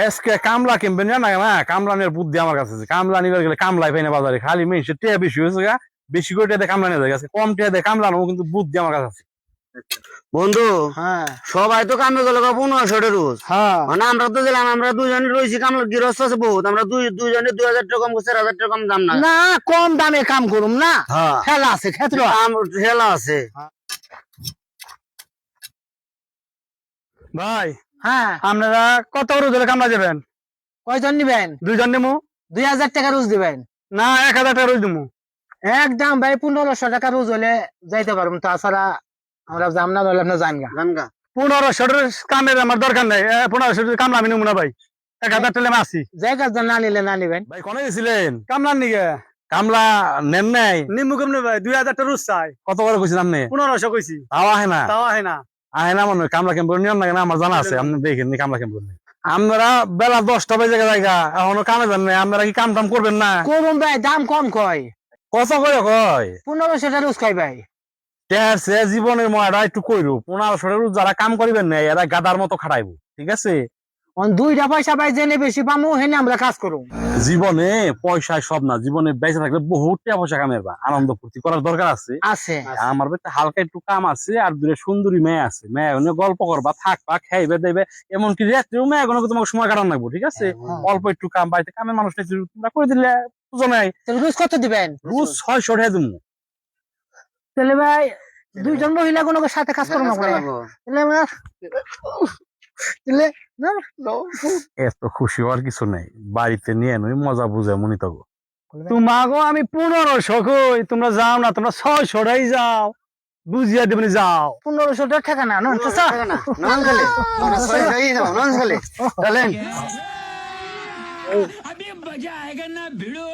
SK কামলা কিনবেন না না কামলা নিয়ে বুদ্ধি আমার কাছে আছে। কামলা নিবার গেলে কামলাই পাই না বাজারে, খালি মেয়ে টিয়া বেশি হয়েছে গা, বেশি করে টিয়া দিয়ে কামলা নিয়ে যায় কম টিয়া দিয়ে কামলা নেবো, কিন্তু বুদ্ধি আমার কাছে আছে। বন্ধু হ্যাঁ সবাই তো কামে গেল 1500 রোজ, হ্যাঁ মানে আমরা তো গেলাম, আমরা দুজনে রয়েছি, কামলা গৃহস্থ আছে বহুত, আমরা দুজনে 2000 টাকা কম 4000 টাকা কম দাম না। না কম দামে কাম করুম না, হ্যাঁ খেলা আছে ক্ষেত্র ঠেলা আছে। ভাই হ্যাঁ আপনারা কত করে ধরে কামলা যাবেন? কয়জন নিবেন? 2 জন নেবো 2000 টাকা রোজ দিবেন? না 1000 টাকা রোজ দেবো। একদম ভাই 1500 টাকা রোজ হলে যাইতে পারুম, তাছাড়া আমরা যাম না, বলে আপনার জানগা। জানগা 1500 কামের আমার দরকার নেই, 1500 কামলা আমি নেবো না ভাই, 1000 টাকা আমি আসি। জায়গা না নিলে না নিবেন। ভাই কোনে গেছিলেন কামলার নিগে? কামলা নেন নাই? নিম্বু কেমনে ভাই 2000 টা রোজ চাই, কত করে কইছেন আপনি? 1500 কইছি, তাও আহে না, তাও হয় না। আহে না মনে হয়। কামলা কেমন নিয়ম লাগে না আমার জানা আছে, আপনি দেখেন নি কামলা কেমন। আপনারা বেলা 10টা বাজে জায়গা এখনো কামে যান নাই, আপনারা কি কাম টাম করবেন না? করুম ভাই, দাম কম কয়, কত করে কয়? 1500 টাকা রোজ কয় ভাই। সে জীবনের ময়টা একটু কইরু, 1500 যারা কাম করিবেন না এরা গাদার মতো খাটাইবো, ঠিক আছে? দুইটা পয়সা ভাই জেনে বেশি পামু হেনে আমরা কাজ করুম। জীবনে পয়সায় সব না, জীবনে বেঁচে থাকলে বহুত টাকা পয়সা কামের বা আনন্দ ফুর্তি করার দরকার আছে। আছে আমার বাড়িতে হালকা একটু কাম আছে, আর দূরে সুন্দরী মেয়ে আছে, মেয়ে গল্প করবা, থাকবা, খাইবে দেবে, এমনকি রাত্রেও মেয়ে তোমাকে সময় কাটানো লাগবো, ঠিক আছে? অল্প একটু কাম, বাড়িতে কামের মানুষ তোমরা করে দিলে বুঝো নাই। তাহলে রোজ কত দিবেন? রোজ 600 টাকা দেবো। তাহলে ভাই দুইজন মহিলা কোনো সাথে কাজ করুন না, তাহলে এত খুশি হওয়ার কিছু নেই, বাড়িতে নিয়ে নই মজা বুঝে মনি তো। তোমাগো আমি 1500 কই, তোমরা যাও না, তোমরা 600 টাই যাও, বুঝিয়া দেবেন যাও। 1500 টাকা না নন নন খেলে নন খেলে চলেন। अभी मजा आएगा ना भिड़ो।